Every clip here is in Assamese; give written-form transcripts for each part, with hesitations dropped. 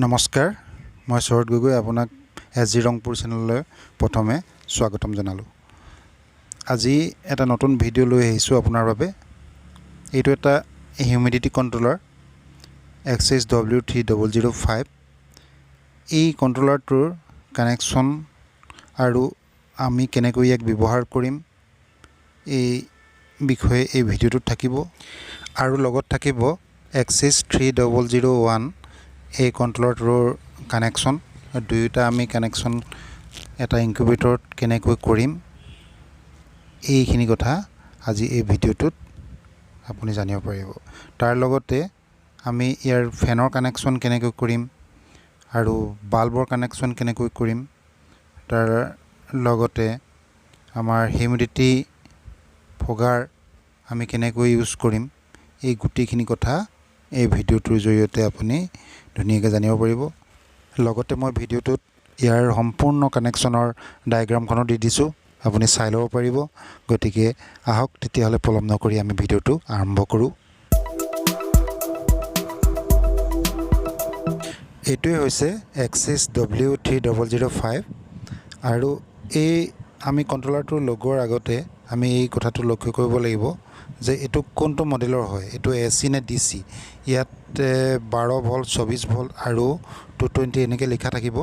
নমস্কাৰ, মই শৰৎ গগৈ আপোনাক এছ জি ৰংপুৰ চেনেললৈ প্ৰথমে স্বাগতম জনালোঁ। আজি এটা নতুন ভিডিঅ' লৈ আহিছোঁ আপোনাৰ বাবে। এইটো এটা হিউমিডিটি কণ্ট্ৰলাৰ XHW3005। এই কণ্ট্ৰলাৰটোৰ কানেকশ্যন আৰু আমি কেনেকৈ ইয়াক ব্যৱহাৰ কৰিম এই বিষয়ে এই ভিডিঅ'টোত থাকিব। আৰু লগত থাকিব XH3001 এই কণ্ট্ৰলাৰটোৰ কানেকশ্যন। দুয়োটা আমি কানেকশ্যন এটা ইনকিউবেটৰত কেনেকৈ কৰিম এইখিনি কথা আজি এই ভিডিঅ'টোত আপুনি জানিব পাৰিব। তাৰ লগতে আমি ইয়াৰ ফেনৰ কানেকশ্যন কেনেকৈ কৰিম আৰু বাল্বৰ কানেকশ্যন কেনেকৈ কৰিম, তাৰ লগতে আমাৰ হিউমিডিটি ফগাৰ আমি কেনেকৈ ইউজ কৰিম, এই গোটেইখিনি কথা এই ভিডিঅ'টোৰ জৰিয়তে আপুনি ধুনীয়াকৈ জানিব পাৰিব। লগতে মই ভিডিঅ'টোত ইয়াৰ সম্পূৰ্ণ কানেকশ্যনৰ ডায়েগ্ৰামখনো দি দিছোঁ, আপুনি চাই ল'ব পাৰিব। গতিকে আহক তেতিয়াহ'লে পলম নকৰি আমি ভিডিঅ'টো আৰম্ভ কৰোঁ। এইটোৱে হৈছে XHW3005 আৰু এই আমি কণ্ট্ৰলাৰটো লগোৱাৰ আগতে আমি এই কথাটো লক্ষ্য কৰিব লাগিব যে এইটো কোনটো মডেলৰ হয়, এইটো AC নে DC। ইয়াত 12 ভল্ট, 24 ভল্ট আৰু 220 এনেকৈ লিখা থাকিব।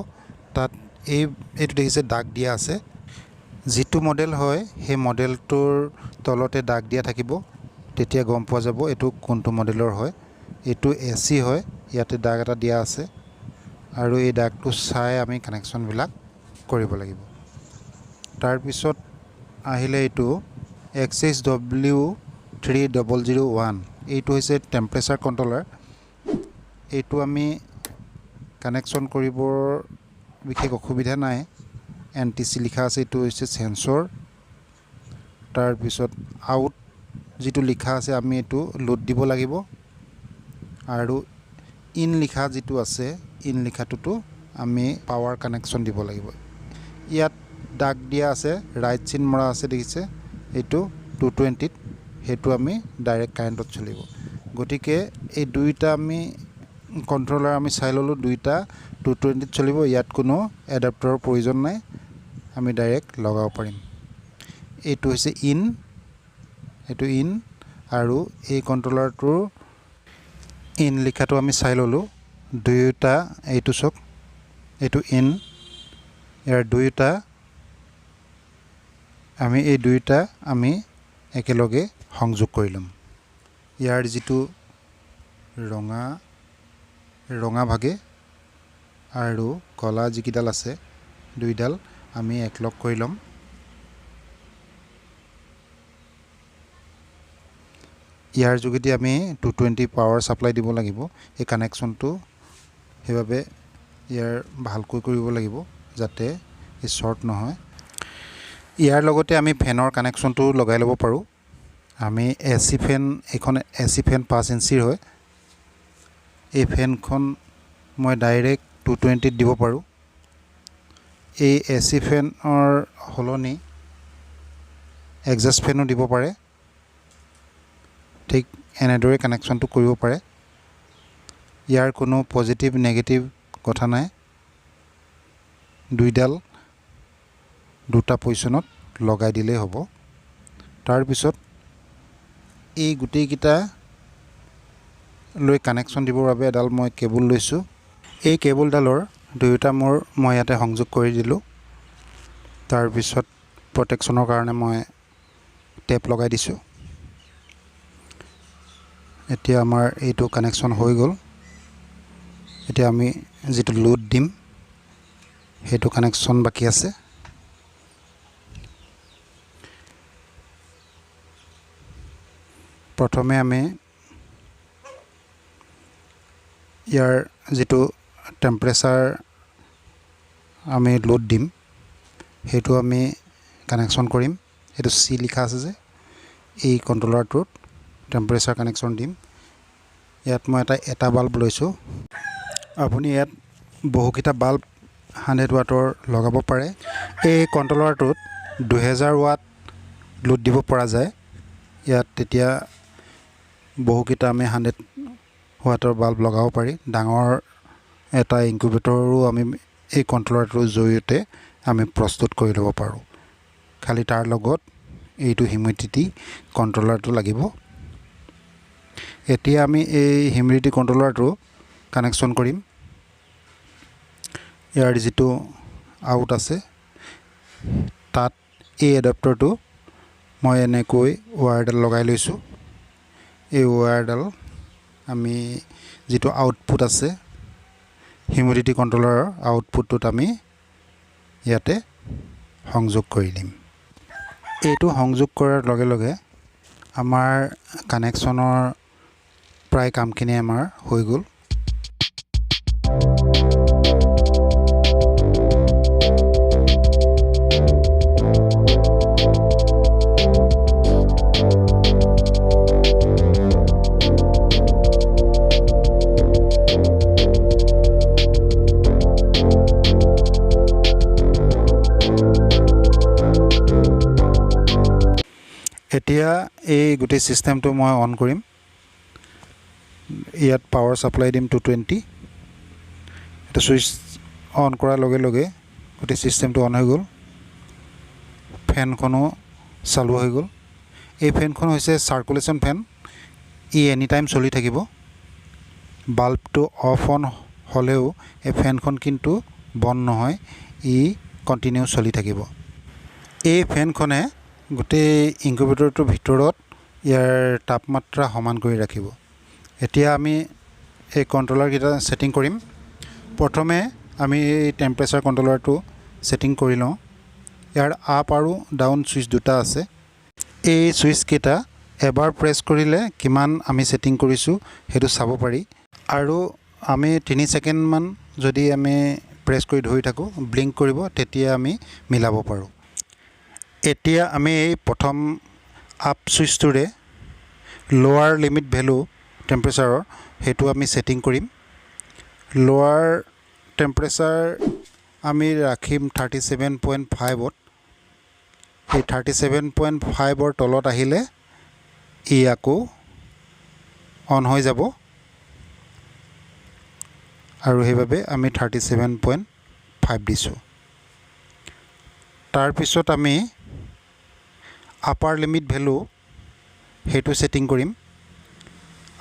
তাত এইটো দেখিছে দাগ দিয়া আছে। যিটো মডেল হয় সেই মডেলটোৰ তলতে দাগ দিয়া থাকিব, তেতিয়া গম পোৱা যাব এইটো কোনটো মডেলৰ হয়। এইটো AC হয়, ইয়াতে দাগ এটা দিয়া আছে আৰু এই দাগটো চাই আমি কানেকশ্যনবিলাক কৰিব লাগিব। তাৰপিছত আহিলে এইটো XHW3001। এইটো হৈছে টেম্পাৰেচাৰ কণ্ট্ৰলাৰ। এইটো আমি কানেকশ্যন কৰিবৰ বিশেষ অসুবিধা নাই, NTC লিখা আছে। এইটো হৈছে চেঞ্চৰ। তাৰপিছত আউট যিটো লিখা আছে আমি এইটো লোড দিব লাগিব, আৰু ইন লিখা যিটো আছে ইন লিখাটোতো আমি পাৱাৰ কানেকশ্যন দিব লাগিব। ইয়াত দাগ দিয়া আছে, ৰাইট চিন মৰা আছে দেখিছে, এইটো 220ত, সেইটো আমি ডাইৰেক্ট কাৰেণ্টত চলিব। গতিকে এই দুইটা আমি কণ্ট্ৰলাৰ আমি চাই ল'লোঁ, দুইটা 220ত চলিব। ইয়াত কোনো এডাপ্টাৰৰ প্ৰয়োজন নাই, আমি ডাইৰেক্ট লগাব পাৰিম। এইটো হৈছে ইন, এইটো ইন, আৰু এই কণ্ট্ৰলাৰটোৰ ইন লিখাটো আমি চাই ল'লোঁ। দুয়োটা এইটো চাওক, এইটো ইন, ইয়াৰ দুয়োটা এই দুয়োটা আমি একেলগে সংযোগ কৰি ল'ম। ইয়াৰ যিটো ৰঙা ভাগে আৰু ক'লা যিকেইডাল আছে দুইডাল আমি একলগ কৰি ল'ম। ইয়াৰ যোগেদি আমি 220 পাৱাৰ ছাপ্লাই দিব লাগিব। এই কানেকশ্যনটো সেইবাবে ইয়াৰ ভালকৈ কৰিব লাগিব যাতে ই শ্বৰ্ট নহয়। ইয়াৰ লগতে আমি ফেনৰ কানেকশ্যনটো লগাই ল'ব পাৰোঁ। আমি AC ফেন, এইখন AC ফেন 5 ইঞ্চিৰ হয়। এই ফেনখন মই ডাইৰেক্ট 220ত দিব পাৰোঁ। এই AC ফেনৰ সলনি এগজাষ্ট ফেনো দিব পাৰে, ঠিক এনেদৰে কানেকশ্যনটো কৰিব পাৰে। ইয়াৰ কোনো পজিটিভ নেগেটিভ কথা নাই, দুইডাল দুটা পজিশ্যনত লগাই দিলেই হ'ব। তাৰপিছত এই গোটেইকেইটা লৈ কানেকশ্যন দিবৰ বাবে এডাল মই কেবুল লৈছোঁ। এই কেবুলডালৰ দুয়োটা মই ইয়াতে সংযোগ কৰি দিলোঁ। তাৰপিছত প্ৰটেকশ্যনৰ কাৰণে মই টেপ লগাই দিছোঁ। এতিয়া আমাৰ এইটো কানেকশ্যন হৈ গ'ল। এতিয়া আমি যিটো লোড দিম সেইটো কানেকশ্যন বাকী আছে। প্ৰথমে আমি ইয়াৰ যিটো টেম্পাৰেচাৰ আমি লোড দিম সেইটো আমি কানেকশ্যন কৰিম। এইটো C লিখা আছে যে, এই কণ্ট্ৰলাৰটোত টেম্পাৰেচাৰ কানেকশ্যন দিম। ইয়াত মই এটা বাল্ব লৈছোঁ। আপুনি ইয়াত বহুকেইটা বাল্ব 100 ৱাটৰ লগাব পাৰে। এই কণ্ট্ৰলাৰটোত 2000 ৱাট লোড দিব পৰা যায়। ইয়াত তেতিয়া বহুকেইটা আমি 100 ৱাটৰ বাল্ব লগাব পাৰি। ডাঙৰ এটা ইনকিউবেটৰো আমি এই কণ্ট্ৰলাৰটোৰ জৰিয়তে আমি প্ৰস্তুত কৰি ল'ব পাৰোঁ। খালি তাৰ লগত এইটো হিউমিডিটি কণ্ট্ৰলাৰটো লাগিব। এতিয়া আমি এই হিউমিডিটি কণ্ট্ৰলাৰটো কানেকশ্যন কৰিম। ইয়াৰ যিটো আউট আছে তাত এই এডাপ্টাৰটো মই এনেকৈ ৱায়াৰডাল লগাই লৈছোঁ। এই ৱায়াৰডাল আমি যিটো আউটপুট আছে হিউমিডিটি কণ্ট্ৰলাৰৰ আউটপুটটোত আমি ইয়াতে সংযোগ কৰি দিম। এইটো সংযোগ কৰাৰ লগে লগে আমাৰ কানেকশ্যনৰ প্ৰায় কামখিনি আমাৰ হৈ গ'ল। এতিয়া এই গোটেই চিষ্টেমটো মই অন কৰিম। ইয়াত পাৱাৰ ছাপ্লাই দিম 220। এটা ছুইচ অন কৰাৰ লগে লগে গোটেই চিষ্টেমটো অন হৈ গ'ল। ফেনখনো চালু হৈ গ'ল। এই ফেনখন হৈছে চাৰ্কুলেশ্যন ফেন। ই এনি টাইম চলি থাকিব। বাল্বটো অফ অন হ'লেও এই ফেনখন কিন্তু বন্ধ নহয়, ই কণ্টিনিউ চলি থাকিব। এই ফেনখনে গোটেই ইনকিউবেটৰটোৰ ভিতৰত ইয়াৰ তাপমাত্ৰা সমান কৰি ৰাখিব। এতিয়া আমি এই কণ্ট্ৰলাৰকেইটা ছেটিং কৰিম। প্ৰথমে আমি এই টেম্পাৰেচাৰ কণ্ট্ৰলাৰটো ছেটিং কৰি লওঁ। ইয়াৰ আপ আৰু ডাউন ছুইচ দুটা আছে। এই ছুইচকেইটা এবাৰ প্ৰেছ কৰিলে কিমান আমি ছেটিং কৰিছোঁ সেইটো চাব পাৰি। আৰু আমি 3 ছেকেণ্ডমান যদি আমি প্ৰেছ কৰি ধৰি থাকোঁ, ব্লিংক কৰিব, তেতিয়া আমি মিলাব পাৰোঁ। এতিয়া আমি এই প্ৰথম আপ ছুইচটোৰে লোৱাৰ লিমিট ভেলু টেম্পাৰেচাৰৰ সেইটো আমি ছেটিং কৰিম। লোৱাৰ টেম্পাৰেচাৰ আমি ৰাখিম 37.5ত। এই 37.5ৰ তলত আহিলে ই আকৌ অন হৈ যাব, আৰু সেইবাবে আমি 37.5 দিছোঁ। তাৰপিছত আমি আপাৰ লিমিট ভেলু সেইটো ছেটিং কৰিম।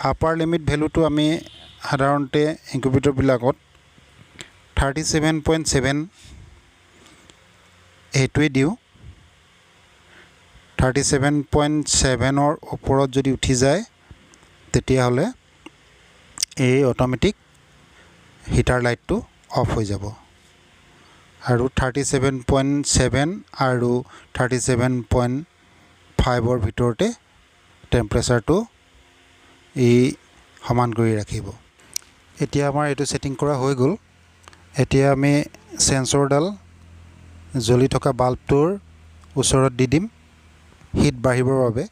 আপাৰ লিমিট ভেলুটো আমি সাধাৰণতে ইনকিউবেটৰবিলাকত 37.7 সেইটোৱে দিওঁ। 37.7ৰ ওপৰত যদি উঠি যায় তেতিয়াহ'লে এই অট'মেটিক হিটাৰ লাইটটো অফ হৈ যাব। আৰু 37.7 আৰু 37.5ৰ ভিতৰতে টেম্পাৰেচাৰটো ই সমান কৰি ৰাখিব। এতিয়া আমাৰ এইটো ছেটিং কৰা হৈ গ'ল। এতিয়া আমি চেঞ্চৰডাল জ্বলি থকা বাল্বটোৰ ওচৰত দি দিম হিট বাঢ়িবৰ বাবে।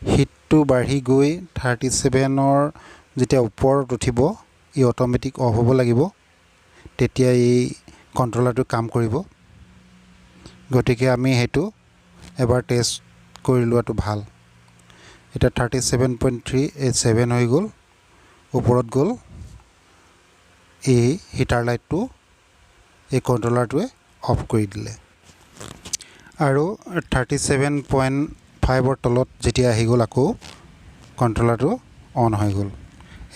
হিটটো বাঢ়ি গৈ 37ৰ যেতিয়া ওপৰত উঠিব ই অট'মেটিক অফ হ'ব লাগিব, তেতিয়া এই কণ্ট্ৰলাৰটো কাম কৰিব। গতিকে আমি সেইটো এবাৰ টেষ্ট কৰি লোৱাটো ভাল। এতিয়া 37.3 হৈ গ'ল, ওপৰত গ'ল। এই হিটাৰ লাইটটো এই কণ্ট্ৰলাৰটোৱে অফ কৰি দিলে। আৰু 37.5ৰ তলত যেতিয়া আহি গ'ল আকৌ কণ্ট্ৰলাৰটো অন হৈ গ'ল।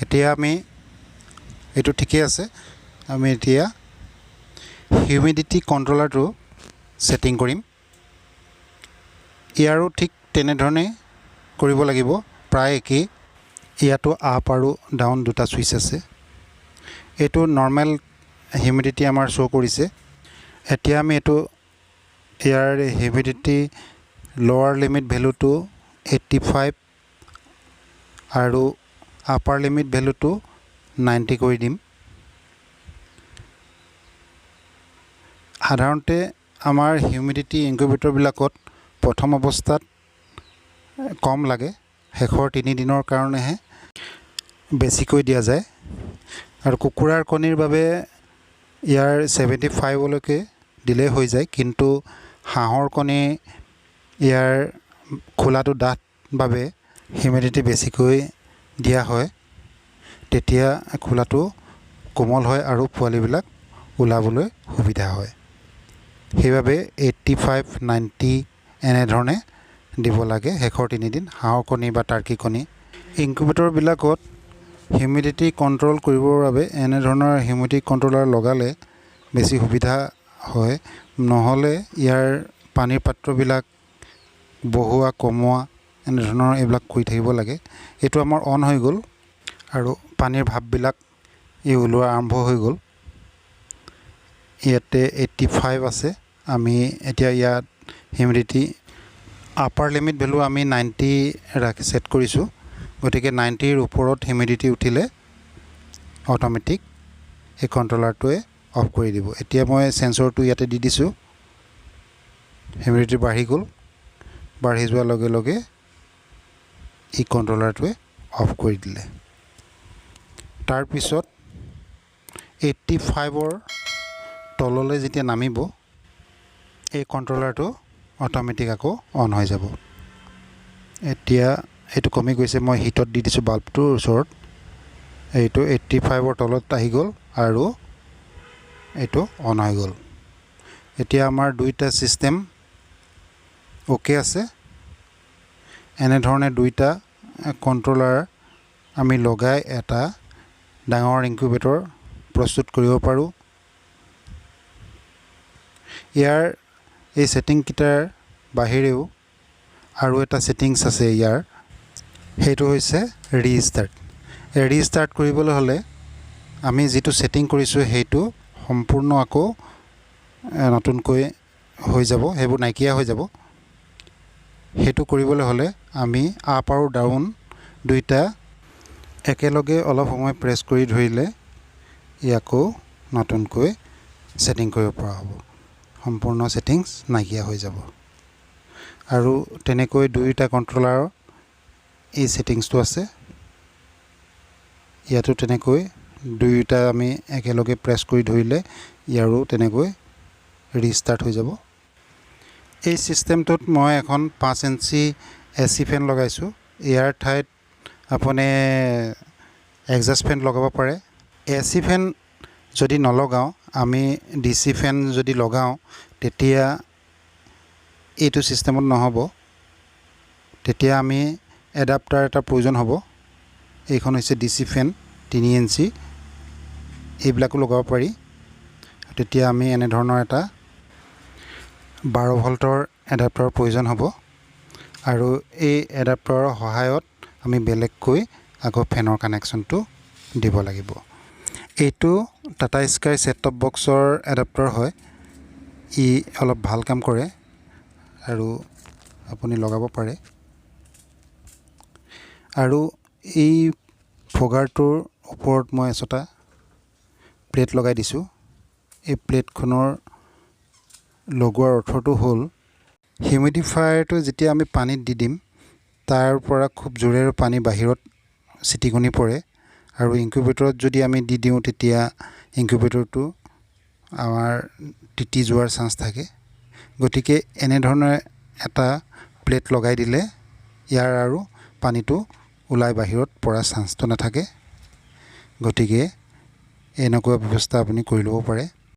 এতিয়া আমি এইটো ঠিকেই আছে। আমি এতিয়া হিউমিডিটি কণ্ট্ৰলাৰটো ছেটিং কৰিম। ইয়াৰো ঠিক তেনেধৰণে কৰিব লাগিব, প্ৰায় একেই। ইয়াতো আপ আৰু ডাউন দুটা ছুইচ আছে। এইটো নৰ্মেল হিউমিডিটি আমাৰ শ্ব' কৰিছে। এতিয়া আমি এইটো ইয়াৰ হিউমিডিটি লোৱাৰ লিমিট ভেলুটো 85 আৰু আপাৰ লিমিট ভেলুটো 90 কৰি দিম। সাধাৰণতে আমাৰ হিউমিডিটি ইনকিউবেটৰবিলাকত প্ৰথম অৱস্থাত কম লাগে, শেষৰ 3 দিনৰ কাৰণেহে বেছিকৈ দিয়া যায়। আৰু কুকুৰাৰ কণীৰ বাবে ইয়াৰ 75লৈকে দিলেই হৈ যায়, কিন্তু হাঁহৰ কণী ইয়াৰ খোলাটো ডাঠ বাবে হিউমিডিটি বেছিকৈ দিয়া হয়। তেতিয়া খোলাটো কোমল হয় আৰু পোৱালিবিলাক ওলাবলৈ সুবিধা হয়। সেইবাবে 85-90 এনেধৰণে দিব লাগে শেষৰ 3 দিন হাঁহৰ কণী বা টাৰ্কি কণী। ইনকিউবেটৰবিলাকত হিউমিডিটি কণ্ট্ৰল কৰিবৰ বাবে এনেধৰণৰ হিউমিডিটি কণ্ট্ৰলাৰ লগালে বেছি সুবিধা হয়। নহ'লে ইয়াৰ পানীৰ পাত্ৰবিলাক বহোৱা কমোৱা এনেধৰণৰ এইবিলাক কৰি থাকিব লাগে। এইটো আমাৰ অন হৈ গ'ল আৰু পানীৰ ভাপবিলাক ওলোৱা আৰম্ভ হৈ গ'ল। ইয়াতে 85 আছে। আমি এতিয়া ইয়াত হিউমিডিটি আপাৰ লিমিট ভেলু আমি 90 ছেট কৰিছোঁ। গতিকে 90ৰ ওপৰত হিউমিডিটি উঠিলে অট'মেটিক এই কণ্ট্ৰলাৰটোৱে অফ কৰি দিব। এতিয়া মই চেঞ্চৰটো ইয়াতে দি দিছোঁ। হিউমিডিটি বাঢ়ি গ'ল। বাঢ়ি যোৱাৰ লগে লগে এই কণ্ট্ৰলাৰটোৱে অফ কৰি দিলে। তাৰপিছত 85ৰ তললৈ যেতিয়া নামিব এই কণ্ট্ৰলাৰটো অট'মেটিক আকৌ অন হৈ যাব। এতিয়া এইটো কমি গৈছে, মই হিটত দি দিছোঁ বাল্বটোৰ ওচৰত। এইটো 85ৰ তলত আহি গ'ল আৰু এইটো অন হৈ গ'ল। এতিয়া আমাৰ দুইটা ছিষ্টেম অ'কে আছে। এনেধৰণে দুইটা কণ্ট্ৰলাৰ আমি লগাই এটা ডাঙৰ ইনকিউবেটৰ প্ৰস্তুত কৰিব পাৰোঁ। ইয়াৰ এই ছেটিংকেইটাৰ বাহিৰেও আৰু এটা ছেটিংছ আছে ইয়াৰ, সেইটো হৈছে ৰিষ্টাৰ্ট। ৰিষ্টাৰ্ট কৰিবলৈ হ'লে আমি যিটো ছেটিং কৰিছোঁ সেইটো সম্পূৰ্ণ আকৌ নতুনকৈ হৈ যাব, সেইবোৰ নাইকিয়া হৈ যাব। সেইটো কৰিবলৈ হ'লে আমি আপ আৰু ডাউন দুইটা একেলগে অলপ সময় প্ৰেছ কৰি ধৰিলে আকৌ নতুনকৈ ছেটিং কৰিব পৰা হ'ব। সম্পূৰ্ণ ছেটিংছ নাইকিয়া হৈ যাব। আৰু তেনেকৈ দুইটা কণ্ট্ৰলাৰৰ এই ছেটিংছটো আছে। ইয়াতো তেনেকৈ দুয়োটা আমি একেলগে প্ৰেছ কৰি ধৰিলে ইয়াৰো তেনেকৈ ৰিষ্টাৰ্ট হৈ যাব। এই ছিষ্টেমটোত মই এখন 5 ইঞ্চি AC ফেন লগাইছোঁ। ইয়াৰ ঠাইত আপুনি এগজাষ্ট ফেন লগাব পাৰে। AC ফেন যদি নলগাওঁ, আমি DC ফেন যদি লগাওঁ তেতিয়া এইটো ছিষ্টেমত নহ'ব। তেতিয়া আমি এডাপ্টাৰ এটা প্ৰয়োজন হ'ব। এইখন হৈছে DC ফেন 3 ইঞ্চি, এইবিলাকো লগাব পাৰি। তেতিয়া আমি এনেধৰণৰ এটা 12 ভল্টৰ এডাপ্টাৰৰ প্ৰয়োজন হ'ব আৰু এই এডাপ্টাৰৰ সহায়ত আমি বেলেগকৈ আকৌ ফেনৰ কানেকশ্যনটো দিব লাগিব। এইটো টাটা স্কাই ছেট টপ বক্সৰ এডাপ্টাৰ হয়। ই অলপ ভাল কাম কৰে আৰু আপুনি লগাব পাৰে। আৰু এই ফগাৰটোৰ ওপৰত মই এচটা প্লেট লগাই দিছোঁ। এই প্লেটখনৰ লগোৱাৰ অৰ্থটো হ'ল হিউমিডিফায়াৰটো যেতিয়া আমি পানীত দি দিম তাৰ পৰা খুব জোৰেৰে পানী বাহিৰত ছিটিকনি পৰে আৰু ইনকিউবেটৰত যদি আমি দি দিওঁ তেতিয়া ইনকিউবেটৰটো আমাৰ তিতি যোৱাৰ চান্স থাকে। গতিকে এনেধৰণে এটা প্লেট লগাই দিলে ইয়াৰ আৰু পানীটো ওলাই বাহিৰত পৰা চান্সটো নাথাকে। গতিকে এনেকুৱা ব্যৱস্থা আপুনি কৰি ল'ব পাৰে।